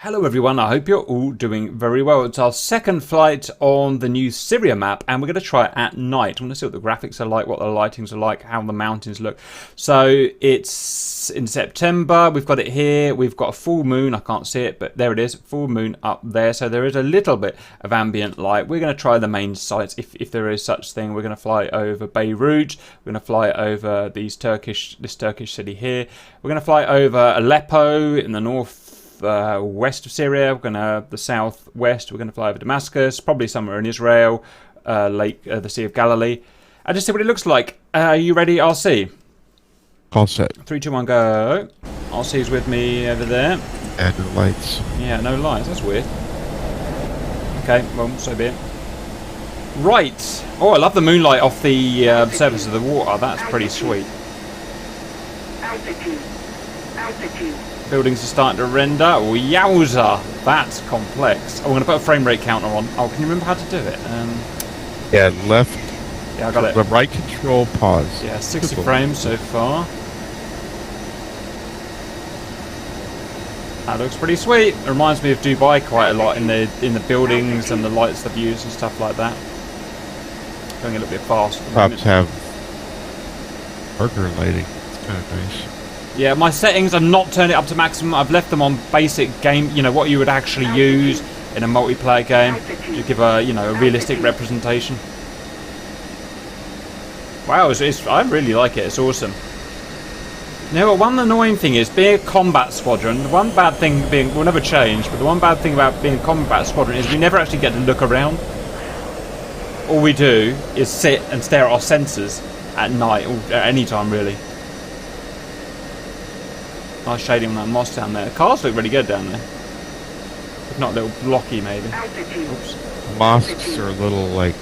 Hello everyone, I hope you're all doing very well. It's our second flight on the new Syria map and we're going to try it at night. I want to see what the graphics are like, what the lightings are like, how the mountains look. So it's in September, we've got it here, we've got a full moon, I can't see it, but there it is, full moon up there. So there is a little bit of ambient light. We're going to try the main sites if there is such thing. We're going to fly over Beirut, we're going to fly over this Turkish city here. We're going to fly over Aleppo in the north. West of Syria, we're gonna the southwest. We're gonna fly over Damascus, probably somewhere in Israel, the Sea of Galilee. I just see what it looks like. Are you ready, RC? All set. 3, 2, 1, go. RC's with me over there. And no lights. Yeah, no lights. That's weird. Okay, well, so be it. Right. Oh, I love the moonlight off the surface of the water. That's pretty sweet. Altitude. Buildings are starting to render. Oh, yowza! That's complex. Oh, I'm going to put a frame rate counter on. Oh, can you remember how to do it? Yeah, left. Yeah, I got it. The right control, pause. Yeah, 60 frames so far. That looks pretty sweet. It reminds me of Dubai quite a lot in the buildings and the lights, the views and stuff like that. Going a little bit fast. Tops have burger lighting. It's kind of nice. Yeah, my settings, I've not turned it up to maximum. I've left them on basic game, you know, what you would actually use in a multiplayer game to give a, you know, a realistic representation. Wow, I really like it. It's awesome. Now, one annoying thing is being a combat squadron. The one bad thing will never change, but the one bad thing about being a combat squadron is we never actually get to look around. All we do is sit and stare at our sensors at night or at any time, really. Nice shading on that moss down there. The cars look really good down there. If not a little blocky, maybe. Oops. Mosques are a little, like,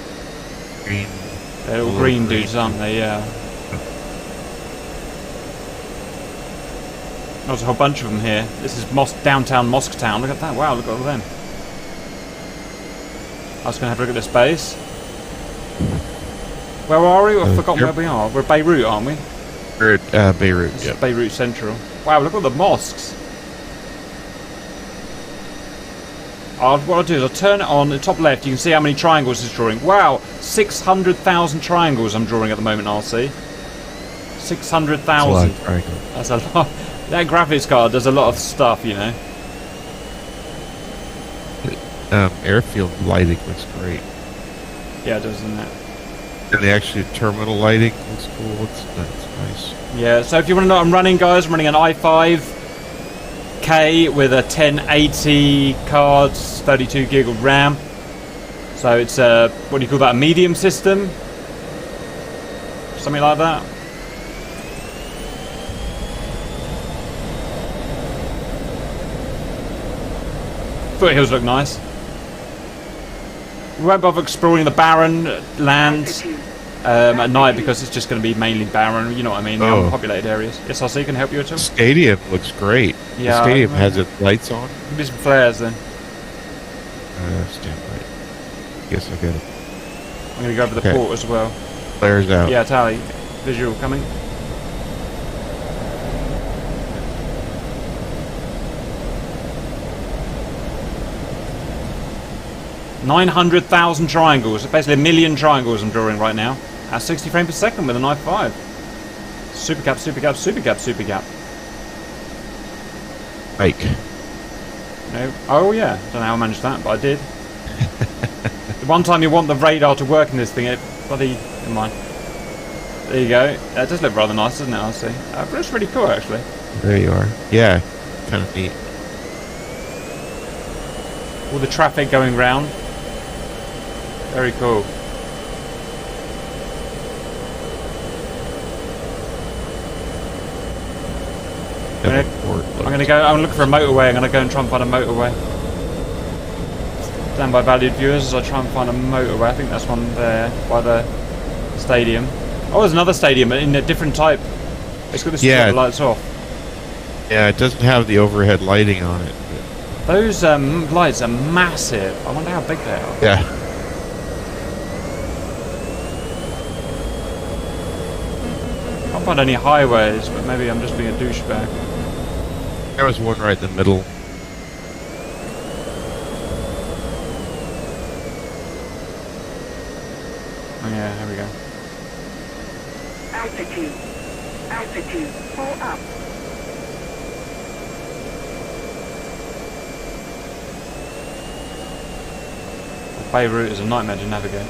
green. They're all green dudes, aren't they? Yeah. There's a whole bunch of them here. This is downtown Mosque Town. Look at that. Wow, look at all of them. I was going to have a look at this base. Where are we? I've forgotten where we are. We're Beirut, aren't we? We're at Beirut, This is Beirut Central. Wow, look at all the mosques. What I'll do is I'll turn it on the top left. You can see how many triangles it's drawing. Wow, 600,000 triangles I'm drawing at the moment, RC. 600,000. That's a lot. That graphics card does a lot of stuff, you know. Airfield lighting looks great. Yeah, it does, doesn't it? And the actual terminal lighting looks cool. It's nice. Yeah, so if you want to know what I'm running, guys, I'm running an i5K with a 1080 card, 32 gig of RAM. So it's a, what do you call that, a medium system? Something like that. Foothills look nice. We won't bother exploring the barren land at night because it's just going to be mainly barren, you know what I mean, unpopulated areas. Yes, RC can help you at all? Stadium looks great. Yeah, the stadium has its lights on. Give me some flares then. Stand right. Guess I get it. I'm going to go over the port as well. Flares out. Yeah, tally. Visual coming. $900,000 triangles, basically 1 million triangles I'm drawing right now at 60 frames per second with an i5. Super cap. Mike. No. Oh yeah, don't know how I managed that, but I did. The one time you want the radar to work in this thing, it bloody. Never mind. There you go. That does look rather nice, doesn't it? I see. But it's really cool, actually. There you are. Yeah, kind of neat. All the traffic going round. Very cool. I'm gonna look for a motorway. I'm gonna go and try and find a motorway. Stand by, valued viewers, as I try and find a motorway. I think that's one there by the stadium. Oh, there's another stadium in a different type. It's got the lights off. Yeah, it doesn't have the overhead lighting on it. Those lights are massive. I wonder how big they are. Yeah. Can't find any highways, but maybe I'm just being a douchebag. There was one right in the middle. Oh yeah, here we go. Altitude. Altitude. Pull up. Beirut is a nightmare to navigate.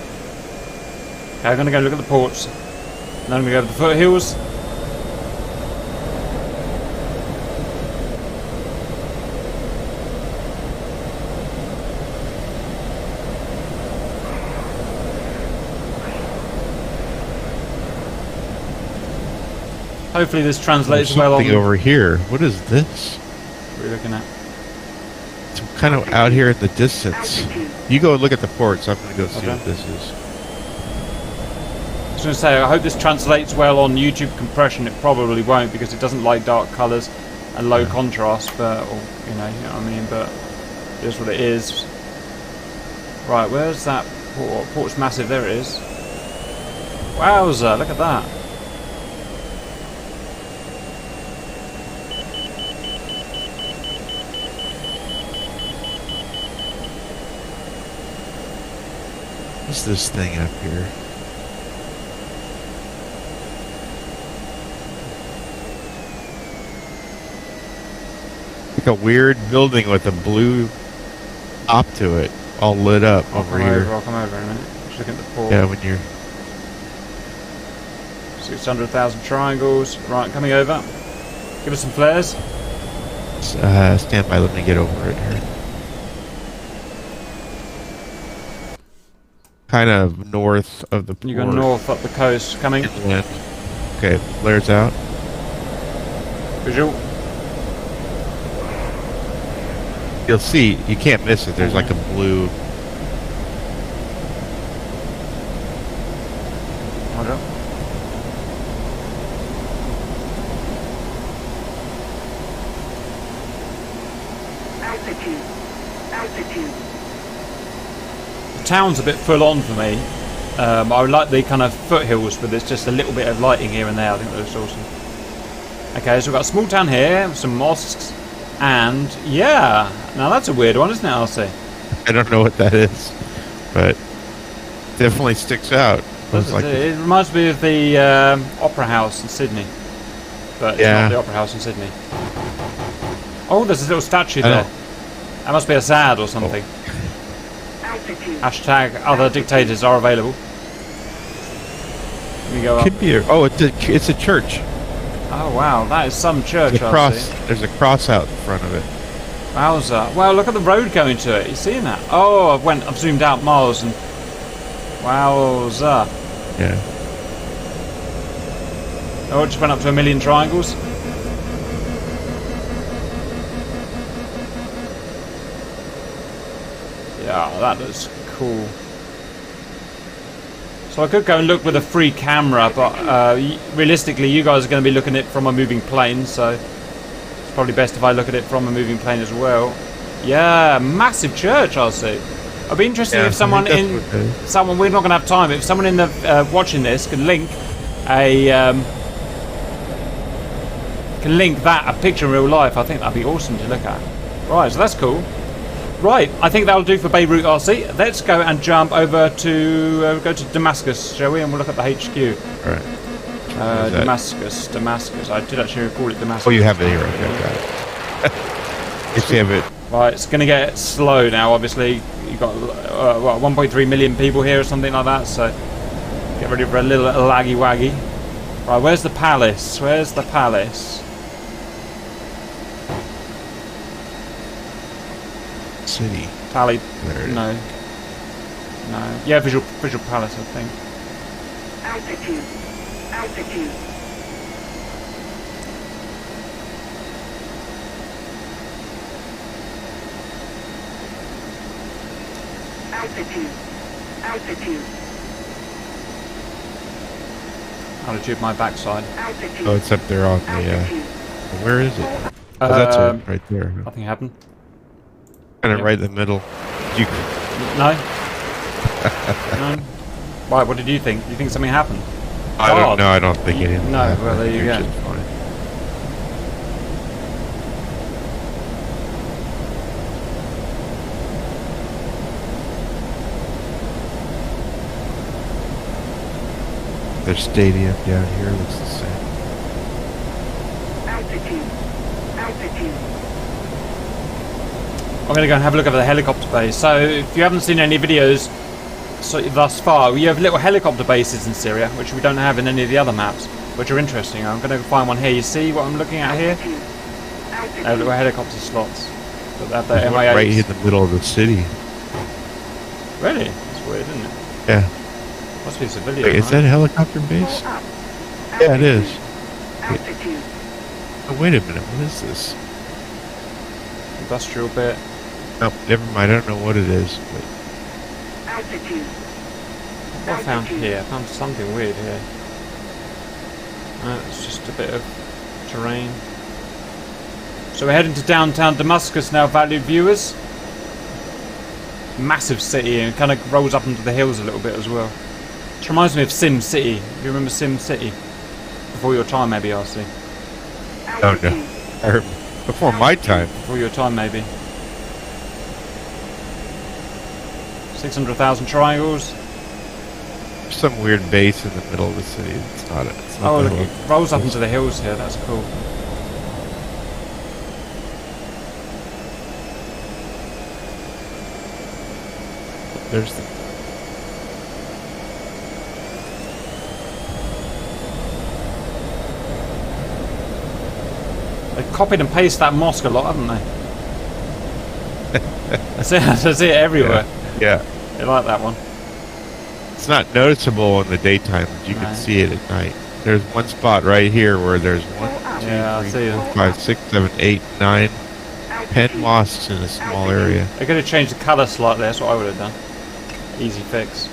Okay, I'm going to go look at the ports. Then I'm going to go to the foothills. Hopefully this translates There's well on... something over here. What is this? What are you looking at? It's kind of out here in the distance. You go look at the ports. I'm going to go see Okay. what this is. I was going to say, I hope this translates well on YouTube compression. It probably won't because it doesn't like dark colours and low contrast, but, or, you know what I mean, but it is what it is. Right, where's that port? Port's massive, there it is. Wowza, look at that. What's this thing up here? Like a weird building with a blue top to it, all lit up over here. I'll come over in a minute. Just looking at the port. Yeah, when you're 600,000 triangles. Right, coming over. Give us some flares. stand by, let me get over it here. Kind of north of the port. You go north up the coast. Coming. Inland. Okay, flares out. Visual. You'll see, you can't miss it. There's like a blue. Hold up. Altitude. Altitude. The town's a bit full on for me. I would like the kind of foothills, but there's just a little bit of lighting here and there. I think that looks awesome. Okay, so we've got a small town here, some mosques, and yeah, now that's a weird one, isn't it, RC? I don't know what that is, but definitely sticks out. Looks like It reminds me of the Opera House in Sydney, but it's Yeah. not the Opera House in Sydney. Oh, there's a little statue I there. don't- That must be a sad or something. Altitude. Hashtag other dictators are available. Let me go up. could be a, oh, it's a church. Oh wow, that is some church. There's a I cross. see. There's a cross out in front of it. Wowza. Wow, look at the road going to it. You seeing that? Oh, I've zoomed out miles and wowza. Yeah. Oh, it just went up to 1 million triangles. Yeah, that looks cool. So I could go and look with a free camera, but realistically, you guys are going to be looking at it from a moving plane, so it's probably best if I look at it from a moving plane as well. Yeah, massive church, I'll see. I'd be interested if someone we're not going to have time. If someone in the watching this can link a picture in real life, I think that'd be awesome to look at. Right, so that's cool. Right, I think that'll do for Beirut, RC. Let's go and jump over to go to Damascus, shall we? And we'll look at the HQ. All right. Damascus. I did actually call it Damascus. Oh, you have it here. Okay, got it. Yes, you have it. Right, it's going to get slow now, obviously. You've got, 1.3 million people here or something like that, so get ready for a little laggy waggy. Right, where's the palace? Where's the palace? City. Tally. There it is. No. No. Yeah, visual palace, I think. Altitude. Altitude. Altitude. Altitude. Altitude my backside. Altitude. Oh, it's up there on the. Altitude. Where is it? Oh, that's it, right there. Nothing happened. Kind of yeah. right in the middle. You, No. No. Right, what did you think? You think something happened? I don't know. I don't think anything. No, happened. well, there you You're go. just fine. Their stadium down here looks the same. Altitude. Altitude. I'm going to go and have a look at the helicopter base. So, if you haven't seen any videos thus far, we have little helicopter bases in Syria, which we don't have in any of the other maps, which are interesting. I'm going to find one here. You see what I'm looking at here? Altitude. They have little helicopter slots. But they have the There's one MIAs. right in the middle of the city. Really? That's weird, isn't it? Yeah. Must be a civilian. Wait, is right? that a helicopter base? Pull up. Yeah, it is. Altitude. Oh, wait a minute. What is this? Industrial bit. Oh, never mind. I don't know what it is. But Altitude. What I found here? I found something weird here. It's just a bit of terrain. So we're heading to downtown Damascus now, valued viewers. Massive city, and kind of rolls up into the hills a little bit as well. Which reminds me of Sim City. Do you remember Sim City? Before your time, maybe, RC. oh no, I heard before my time. Before your time, maybe. 600,000 triangles. Some weird base in the middle of the city. It's not. It's not Oh, the look, it rolls up into the hills here. That's cool. There's the. They've copied and pasted that mosque a lot, haven't they? I see it everywhere. Yeah. They like that one. It's not noticeable in the daytime, but you No. can see it at night. There's one spot right here where there's one, Yeah, I see two, them. 4, 5, 6, 7, 8, 9, 10 mosques in a small area. They're going to change the colour slightly. That's what I would have done. Easy fix.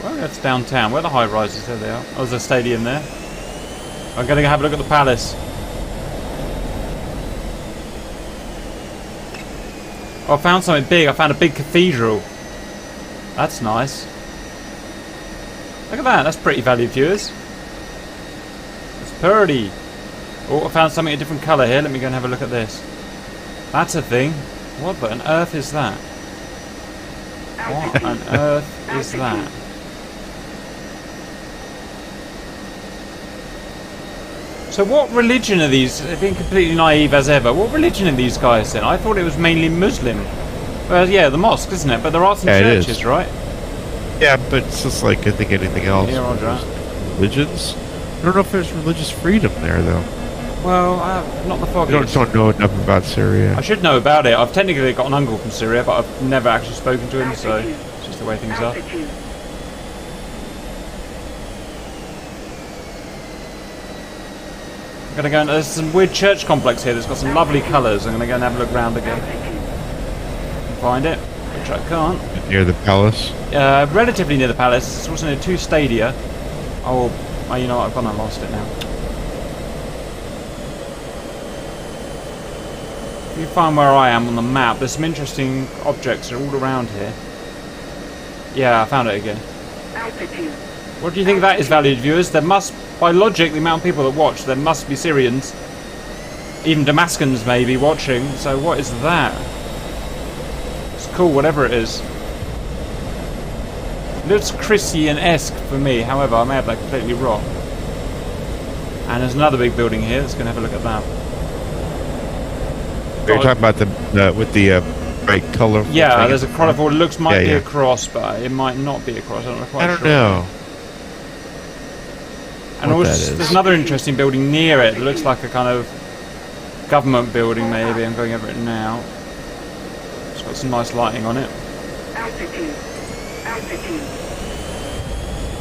Well, that's downtown. Where are the high rises? There they are. Oh, there's a stadium there. I'm going to have a look at the palace. Oh, I found something big. I found a big cathedral. That's nice. Look at that. That's pretty, valued viewers. It's pretty. Oh, I found something a different colour here. Let me go and have a look at this. That's a thing. What on earth is that? What on earth is that? So what religion are these? They've been completely naive as ever. What religion are these guys then? I thought it was mainly Muslim. Well, yeah, the mosque, isn't it? But there are some Yeah, it churches, is. right? Yeah, but it's just like I think anything else. Yeah, Roger. Religions? I don't know if there's religious freedom there, though. Well, not the I foggiest. don't know enough about Syria. I should know about it. I've technically got an uncle from Syria, but I've never actually spoken to him, so it's just the way things are. Altitude. I'm gonna go and there's some weird church complex here that's got some lovely colours. I'm gonna go and have a look around again. Find it, which I can't. Near the palace. Relatively near the palace. It's also near 2 stadia. Oh, you know what? I've gone and lost it now. If you find where I am on the map, there's some interesting objects that are all around here. Yeah, I found it again. Altitude. What do you think that is, valued viewers? There must, by logic, the amount of people that watch, there must be Syrians, even Damascans maybe, watching. So what is that? It's cool, whatever it is. It looks Christian-esque for me, however, I may have that completely wrong. And there's another big building here, let's go and have a look at that. You're talking about the with the bright color. Yeah, there's a colourful, it looks might be Yeah. a cross, but it might not be a cross, I'm not quite I don't sure. know. And what also, that is. there's another interesting building near it that looks like a kind of government building maybe. I'm going over it now. It's got some nice lighting on it. Altitude. Altitude.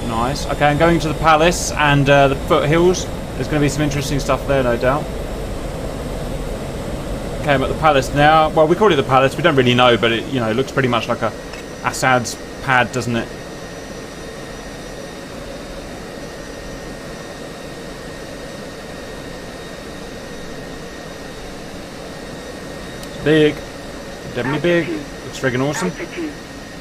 Nice. Okay, I'm going to the palace and the foothills. There's going to be some interesting stuff there, no doubt. Okay, I'm at the palace now. Well, we call it the palace. We don't really know, but it, it looks pretty much like a Assad's pad, doesn't it? Big. Definitely big. Looks friggin' awesome. Altitude.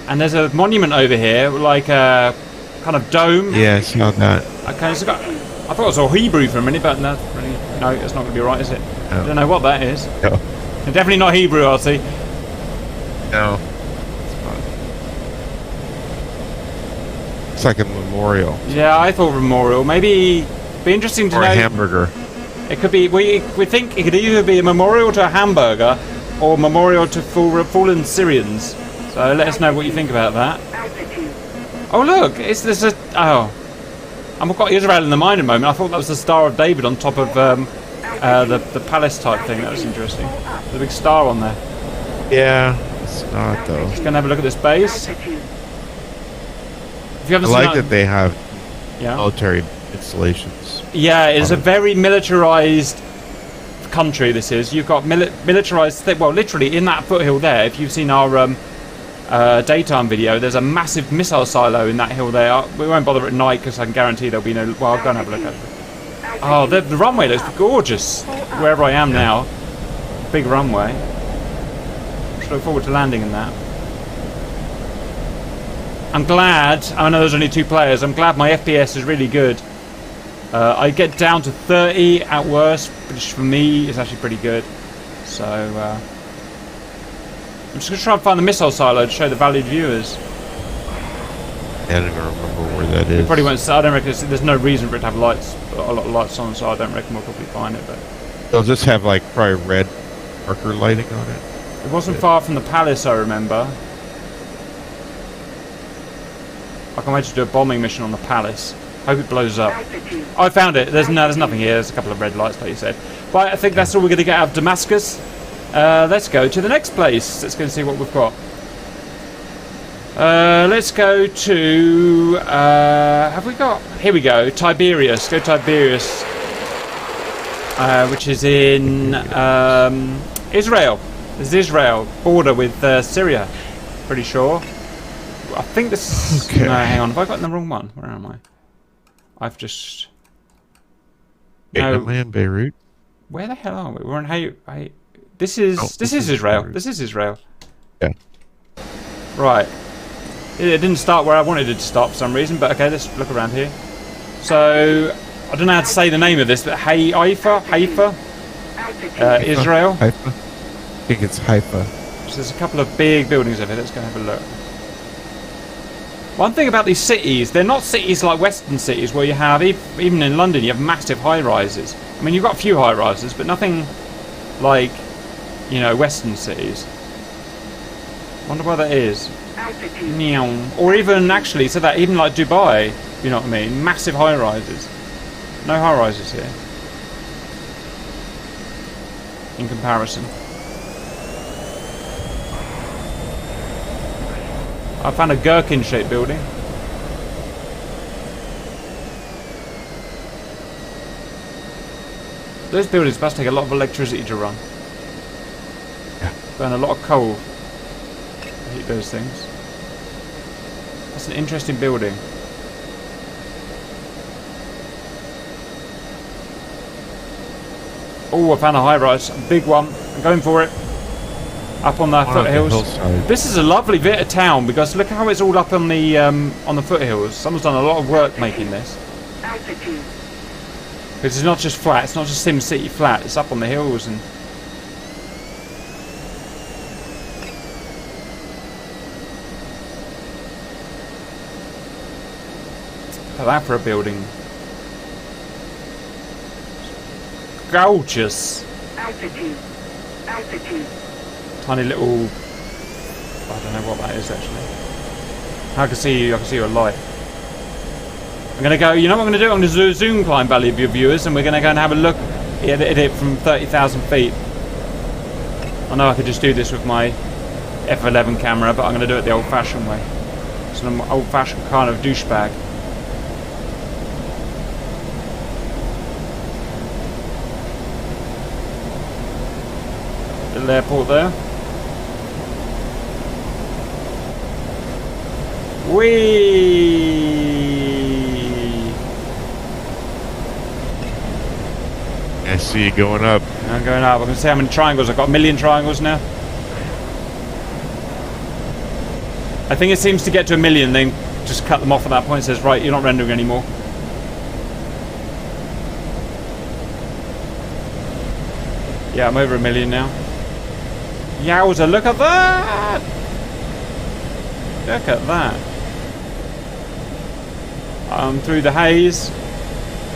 And there's a monument over here, like a kind of dome. Yeah, I saw that. Okay, it's got, I thought it was all Hebrew for a minute, but no, really, no, it's not going to be right, is it? No. I don't know what that is. No. Definitely not Hebrew, I'll see. No. looks like a memorial Yeah, I thought memorial. Maybe be interesting to or know. a hamburger. It could be. We think it could either be a memorial to a hamburger or a memorial to fallen Syrians. So let us know what you think about that. Altitude. Oh look, there's a I've got Israel in the mind at the moment. I thought that was the Star of David on top of the palace type thing. That was interesting. The big star on there. Yeah, it's not though. Let's go and have a look at this base. Altitude. If you I haven't like seen that they have yeah. military installations. Yeah, it's a very militarized country. This is. You've got militarized. Well, literally in that foothill there. If you've seen our daytime video, there's a massive missile silo in that hill there. We won't bother at night because I can guarantee there'll be no. Well, I'll go and have a look at it. Oh, the runway looks gorgeous. Wherever I am now, big runway. Just look forward to landing in that. I'm glad. I know there's only 2 players. I'm glad my FPS is really good. I get down to 30 at worst, which for me is actually pretty good. So I'm just going to try and find the missile silo to show the valued viewers. I don't even remember where that is. You probably won't. I don't reckon there's no reason for it to have lights, a lot of lights on, so I don't reckon we'll probably find it. But They'll just have like probably red marker lighting on it. it wasn't far from the palace, I remember. I can wait to do a bombing mission on the palace. Hope it blows up. Altitude. Oh, I found it. There's nothing here. There's a couple of red lights, like you said. But I think that's all we're going to get out of Damascus. Let's go to the next place. Let's go and see what we've got. Let's go to... have we got... Here we go. Tiberias. Go Tiberias. Which is in Israel. This is Israel. Border with Syria. Pretty sure. I think this is... Okay. No, hang on. Have I got the wrong one? Where am I? I've just... No. Land Beirut. Where the hell are we? We're in Haifa. This is Israel. Beirut. This is Israel. Yeah. Right. It didn't start where I wanted it to start for some reason, but okay, let's look around here. So, I don't know how to say the name of this, but Haifa, Altitude. Israel. Haifa. I think it's Haifa. So there's a couple of big buildings over here. Let's go and have a look. One thing about these cities, they're not cities like Western cities where you have, even in London, you have massive high-rises. I mean, you've got a few high-rises, but nothing like, you know, Western cities. Wonder where that is. Altitude. Meow. Or even, actually, so that even like Dubai, you know what I mean? Massive high-rises. No high-rises here. In comparison. I found a gherkin-shaped building. Those buildings must take a lot of electricity to run. Yeah. Burn a lot of coal to heat those things. That's an interesting building. Oh, I found a high-rise, a big one. I'm going for it. Up on the One on the foothills. hillside. This is a lovely bit of town because look how it's all up on the foothills. Someone's done a lot of work making this. Altitude. Because it's not just flat. It's not just Sim City flat. It's up on the hills and. Look at that for a building. Gorgeous. Altitude. Altitude. Tiny little. I don't know what that is actually. I can see your light. I'm gonna go. You know what I'm gonna do? I'm gonna do a zoom climb, value of your viewers, and we're gonna go and have a look at it from 30,000 feet. I know I could just do this with my F11 camera, but I'm gonna do it the old-fashioned way. It's an old-fashioned kind of douchebag. Little airport there. Whee! I see you going up. I'm going up. I can see how many triangles. I've got 1 million triangles now. I think it seems to get to 1 million, then just cut them off at that point. It says, right, you're not rendering anymore. Yeah, I'm over 1 million now. Yowza, look at that! Look at that. through the haze.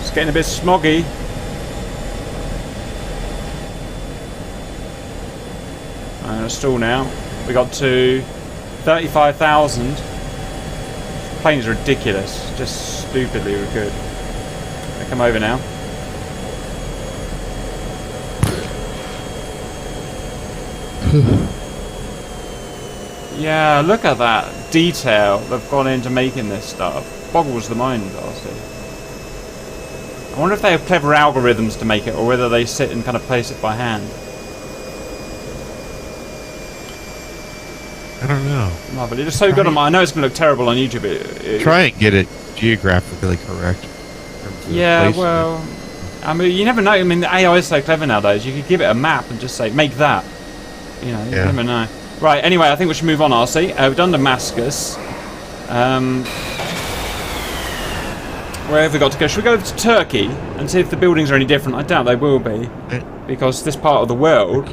It's getting a bit smoggy. Stall now. We got to 35,000. Plane's ridiculous. Just stupidly good. They come over now. Yeah, look at that detail they've gone into making this stuff. Boggles the mind, honestly. I wonder if they have clever algorithms to make it, or whether they sit and kind of place it by hand. I don't know. No, but it's so good on my... I know it's going to look terrible on YouTube. Try and get it geographically correct. Yeah, well... I mean, you never know. I mean, the AI is so clever nowadays. You could give it a map and just say, make that. You know, you never know. Right, anyway, I think we should move on, RC. We've done Damascus. Where have we got to go? Should we go over to Turkey and see if the buildings are any different? I doubt they will be. Because this part of the world,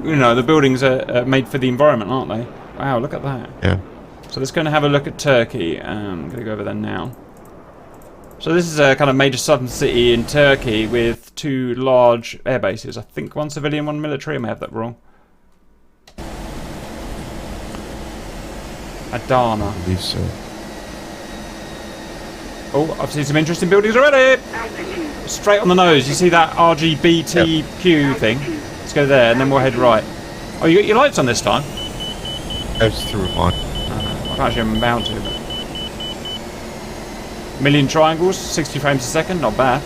you know, the buildings are made for the environment, aren't they? Wow, look at that. Yeah. So let's go and have a look at Turkey. I'm going to go over there now. So this is a kind of major southern city in Turkey with 2 large air bases. I think 1 civilian, 1 military. I may have that wrong. Adana. I believe so. Oh, I've seen some interesting buildings already. Straight on the nose. You see that RGBTQ thing? Let's go there and then we'll head right. Oh, you got your lights on this time? I just threw them on. I actually am bound to, but... Million triangles, 60 frames a second, not bad.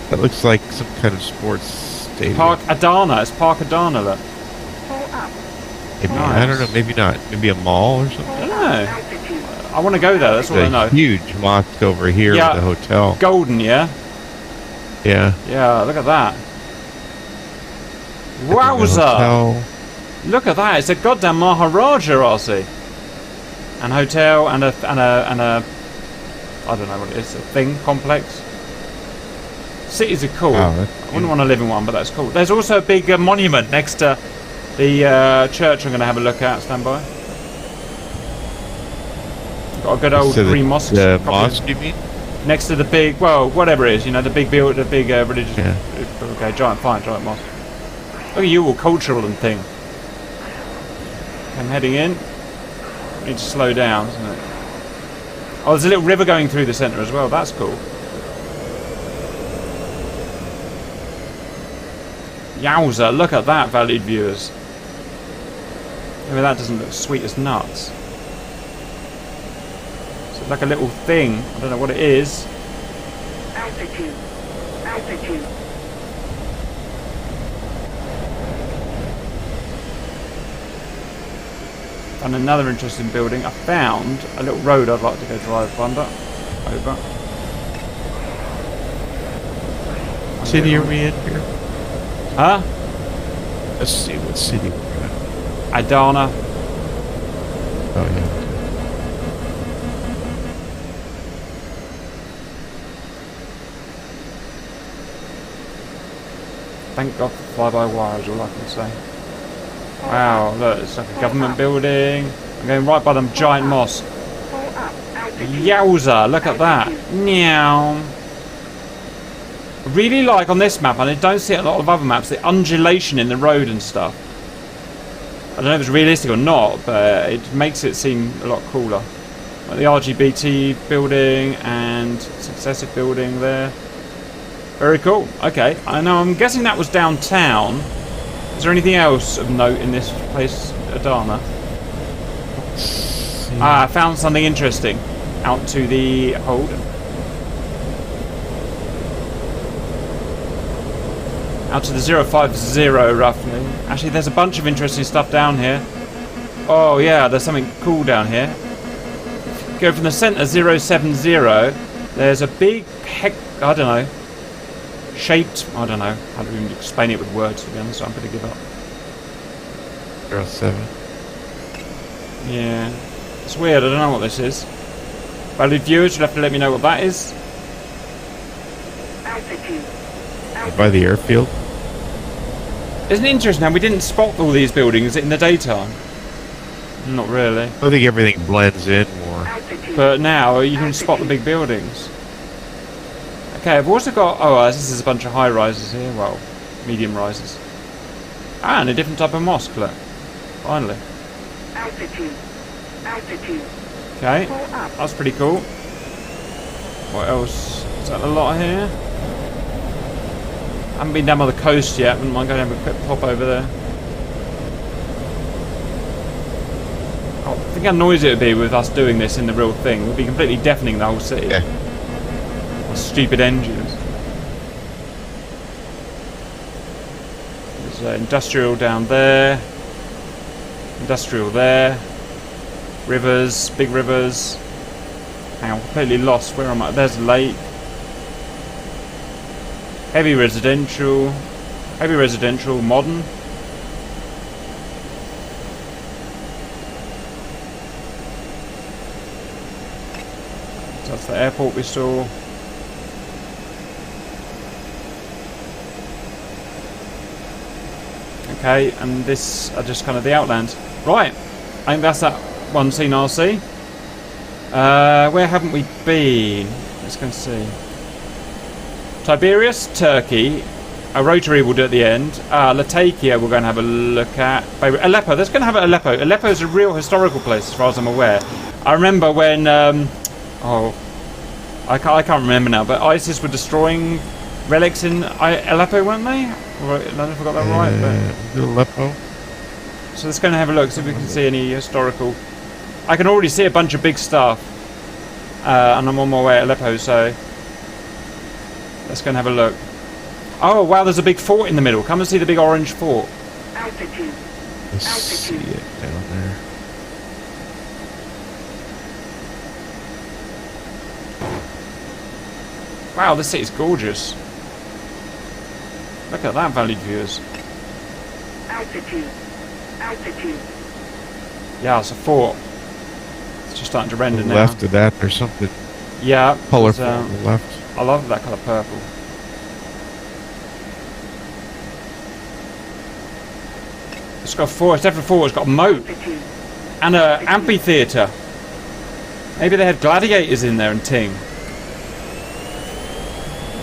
That looks like some kind of sports stadium. Park Adana, it's Park Adana, look. Maybe, Nice. I don't know, maybe not. Maybe a mall or something? I don't know. I want to go there, that's all I know. Huge mosque over here with the hotel. Golden, yeah? Yeah. Yeah, look at that. Wowza! Look at that, it's a goddamn Maharaja, RC. An hotel and a I don't know what it is, a thing, complex. Cities are cool. Wow, I wouldn't want to live in one, but that's cool. There's also a big monument next to the church I'm going to have a look at. Stand by. Got a good old green mosque. The mosque, you mean? Next to the big, well, whatever it is, you know, the big religious, okay, giant mosque. Look at you, all cultural and thing. I'm heading in. Need to slow down, isn't it? Oh, there's a little river going through the centre as well. That's cool. Yowza, look at that, valued viewers. Maybe that doesn't look sweet as nuts. So it's like a little thing. I don't know what it is. Altitude. Altitude. And another interesting building. I found a little road I'd like to go drive under. Over. City are we in here? Huh? Let's see what city we're in. Adana. Oh, yeah. Thank God for fly-by-wire is all I can say. Wow, look, it's like a government building. I'm going right by them giant mosque. Yowza, look at that. Meow. I really like on this map, and I don't see it on a lot of other maps, the undulation in the road and stuff. I don't know if it's realistic or not, but it makes it seem a lot cooler. Like the RGBT building and successive building there. Very cool. Okay, I know. I'm guessing that was downtown. Is there anything else of note in this place, Adana? Ah, I found something interesting. Out to the hold. Out to the 050 roughly. Actually, there's a bunch of interesting stuff down here. Oh yeah, there's something cool down here. Go from the centre 070. There's a big I don't know. Shaped, I don't know how to even explain it with words, to be honest, so I'm going to give up. 07. Yeah. It's weird, I don't know what this is. Valued viewers, you'll have to let me know what that is. Altitude. By the airfield. Isn't it interesting how we didn't spot all these buildings in the daytime? Not really. I think everything blends in more. Altitude. But now you can spot the big buildings. Okay, I've also got... Oh, this is a bunch of high rises here. Well, medium rises. Ah, and a different type of mosque, look. Finally. Altitude. Altitude. Okay, Pull up. that's pretty cool. What else? Is that a lot here? I haven't been down by the coast yet. Wouldn't mind going to have a quick pop over there. Oh, think how noisy it would be with us doing this in the real thing. It would be completely deafening the whole city. Yeah. Stupid engines. There's industrial down there. Industrial there. Rivers, big rivers. Hang on, completely lost. Where am I? There's a lake. Heavy residential. Heavy residential, modern. So that's the airport we saw. Okay, and this are just kind of the outlands. Right, I think that's that one scene I'll see. Where haven't we been? Let's go and see. Tiberias, Turkey. A rotary we'll do at the end. Latakia we're going to have a look at. Beirut. Aleppo, let's go and have it Aleppo. Aleppo is a real historical place as far as I'm aware. I remember when... I can't remember now, but ISIS were destroying relics in Aleppo, weren't they? I don't know if I got that right. But... Aleppo. So let's go and have a look, see if we can see any historical... I can already see a bunch of big stuff. And I'm on my way at Aleppo, so... Let's go and have a look. Oh, wow, there's a big fort in the middle. Come and see the big orange fort. Altitude. Let's see it down there. Wow, this city's gorgeous. Look at that, valued viewers. Altitude. Altitude. Yeah, it's a fort. It's just starting to render now. Left of that, there's something Yeah. colorful on the left. I love that colour purple. It's got a fort. It's definitely a fort. It's got a moat Altitude. and an amphitheatre. Maybe they had gladiators in there and ting.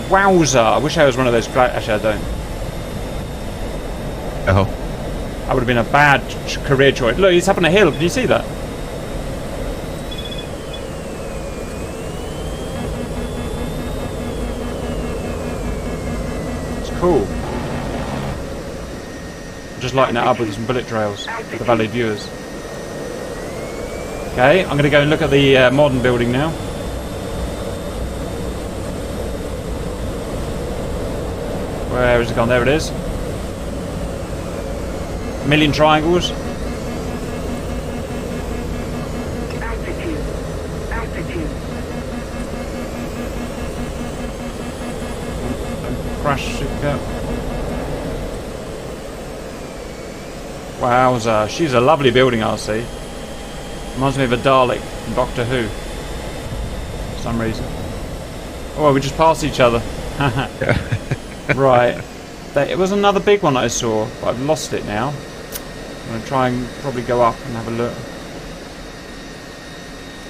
Wowza! I wish I was one of those. Actually, I don't. Oh. That would have been a bad career choice. Look, it's up on a hill. Can you see that? It's cool. I'm just lighting it up with some bullet trails for the valued viewers. Okay, I'm going to go and look at the modern building now. Where has it gone? There it is. A million triangles. Altitude. Altitude. Crash it go. Wowza, she's a lovely building, I'll see. Reminds me of a Dalek from Doctor Who. For some reason. Oh, we just passed each other. Right. It was another big one I saw, but I've lost it now. I'm going to try and probably go up and have a look.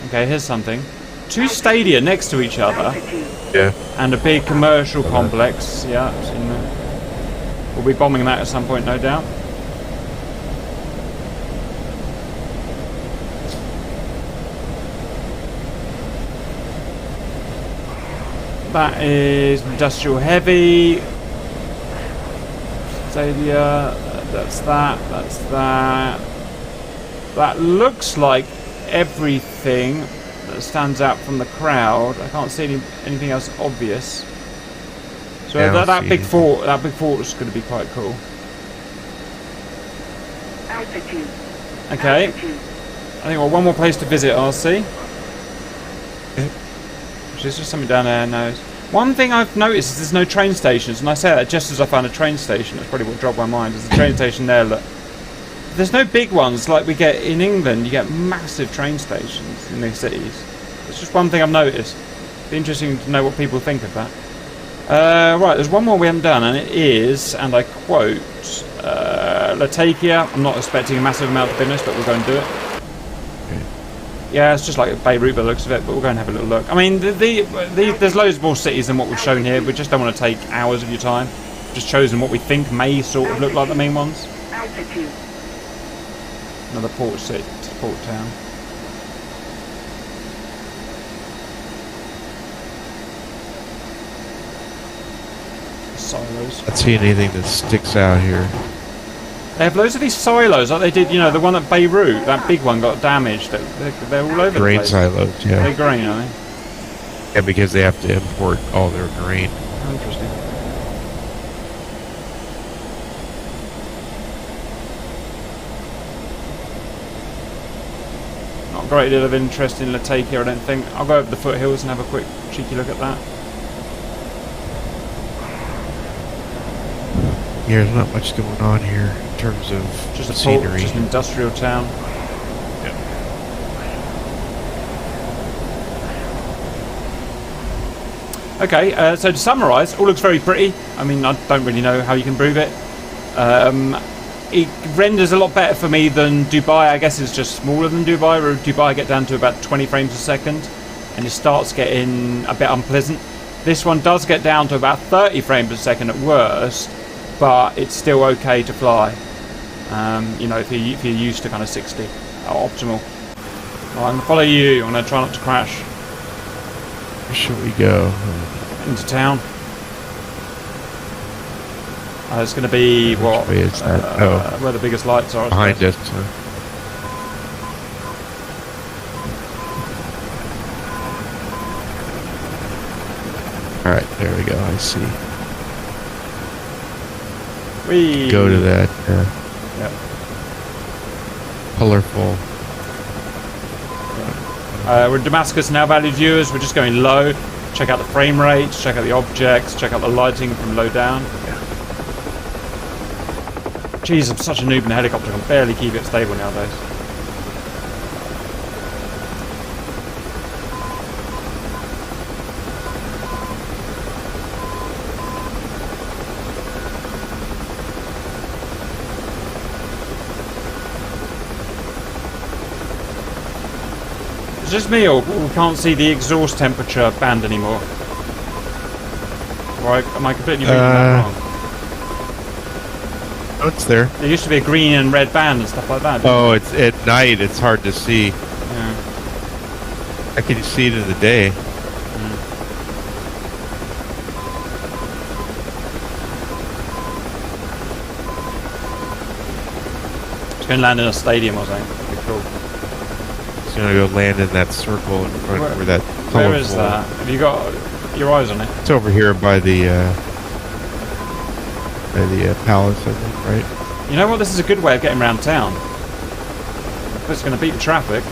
Okay, here's something. Two stadia next to each other. Altitude. Yeah. And a big commercial complex. Yeah, I've seen that. We'll be bombing that at some point, no doubt. That is industrial heavy. Stadia. That's that. That's that. That looks like everything that stands out from the crowd. I can't see anything else obvious. So Yeah, that big fort is going to be quite cool. Altitude. Okay, Altitude. I think we've one more place to visit, RC. There's just something down there. No. One thing I've noticed is there's no train stations, and I say that just as I found a train station. That's probably what dropped my mind. There's a train station there. Look, there's no big ones like we get in England. You get massive train stations in these cities. It's just one thing I've noticed. Be interesting to know what people think of that. Right, there's one more we haven't done, and it is, and I quote, Latakia. I'm not expecting a massive amount of business, but we'll go and do it. Yeah, it's just like Beirut by the looks of it, but we'll go and have a little look. I mean, there's loads more cities than what we've shown here. We just don't want to take hours of your time. Just chosen what we think may sort of look like the main ones. Altitude. Another port city, port town. Silos. I don't see anything that sticks out here. They have loads of these silos, like they did, you know, the one at Beirut, that big one got damaged. They're all over Grain the place. silos, yeah. They're grain, are they? Yeah, because they have to import all their grain. Oh, interesting. Not a great deal of interest in Latakia, I don't think. I'll go over the foothills and have a quick cheeky look at that. Yeah, there's not much going on here in terms of Just a scenery. port, just an industrial town. Okay, so to summarise, all looks very pretty. I mean, I don't really know how you can prove it. It renders a lot better for me than Dubai. I guess it's just smaller than Dubai, where Dubai get down to about 20 frames a second, and it starts getting a bit unpleasant. This one does get down to about 30 frames a second at worst, but it's still okay to fly. You know, if you're used to kind of 60, optimal. Right, I'm gonna follow you. I'm gonna try not to crash Where should we go? into town. It's going to be what? Which way is that? Where the biggest lights are. I Behind suppose. us. Alright, there we go. I see. We Go to that Yep. colorful. We're in Damascus now, valued viewers. We're just going low. Check out the frame rates. Check out the objects. Check out the lighting from low down. Jeez, I'm such a noob in a helicopter. I can barely keep it stable nowadays. It's just me, or we can't see the exhaust temperature band anymore? Or am I completely reading that wrong? Oh, it's there. There used to be a green and red band and stuff like that. Oh, it's at night. It's hard to see. Yeah. I can see it in the day. It's going to land in a stadium or something. That'd be cool. It's gonna go land in that circle in front where that colorful. Where is that? Have you got your eyes on it? It's over here by the palace, I think, right? You know what? This is a good way of getting around town. It's going to beat the traffic.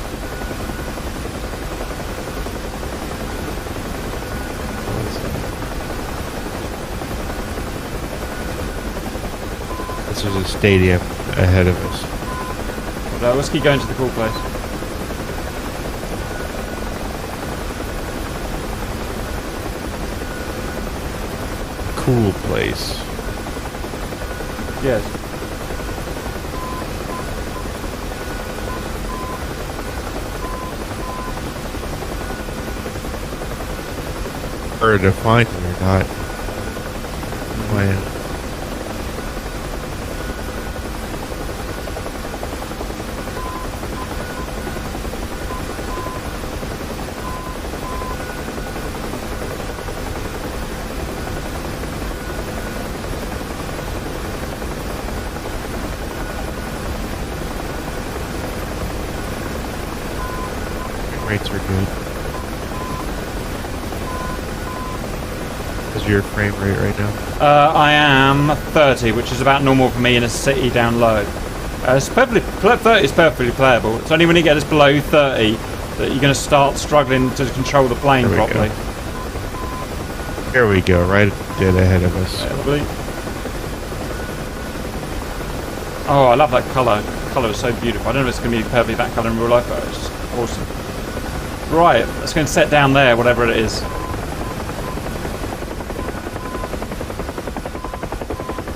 This is a stadium ahead of us. But, let's keep going to the cool place. Cool place. Yes. Or to find it or not. When rates are good. What's your frame rate right now? I am 30, which is about normal for me in a city down low. It's 30 is perfectly playable. It's only when you get us below 30 that you're going to start struggling to control the plane There we properly. Here we go, right dead ahead of us. Lovely. Oh, I love that colour. The colour is so beautiful. I don't know if it's going to be perfectly that colour in real life, but it's just awesome. Right, let's go and set down there, whatever it is.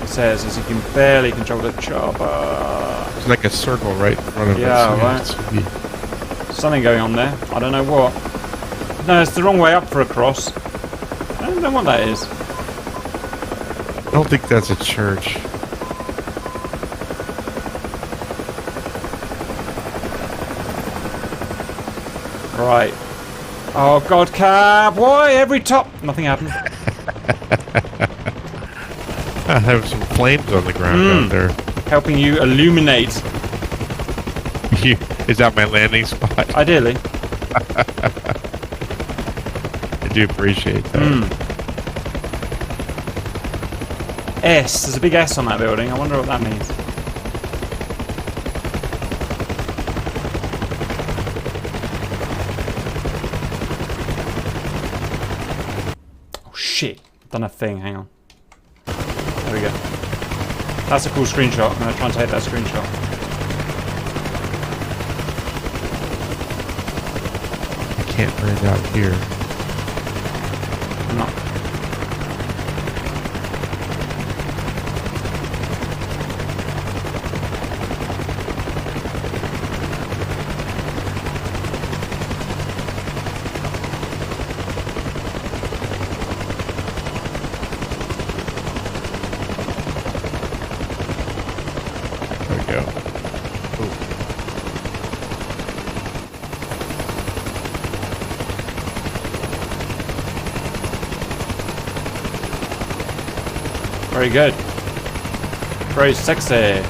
It says as you can barely control the chopper. It's like a circle right in front of us. Yeah, So right. it's be something going on there. I don't know what. No, it's the wrong way up for a cross. I don't know what that is. I don't think that's a church. Right. Oh God, cab! Why every top? Nothing happened. There were some flames on the ground out there. Helping you illuminate. Is that my landing spot? Ideally. I do appreciate that. S. There's a big S on that building. I wonder what that means. Oh shit! Done a thing. Hang on. There we go. That's a cool screenshot. I'm gonna try and take that screenshot. I can't land out here. I'm not. There we go. Very good. Very sexy.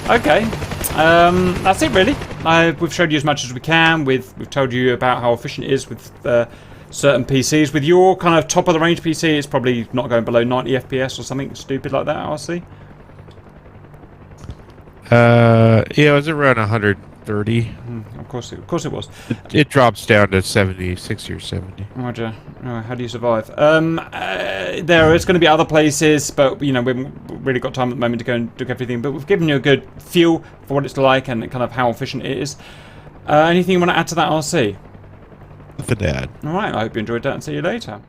Okay. That's it really. We've showed you as much as we can. We've told you about how efficient it is with certain PCs. With your kind of top of the range PC, it's probably not going below 90 FPS or something stupid like that, RC. Yeah, it was around 130. Of course it was. It drops down to 70, 60 or 70. Roger. How do you survive? There is going to be other places, but you know we haven't really got time at the moment to go and do everything. But we've given you a good feel for what it's like and kind of how efficient it is. Anything you want to add to that, RC? Nothing to add. All right. I hope you enjoyed that, and see you later.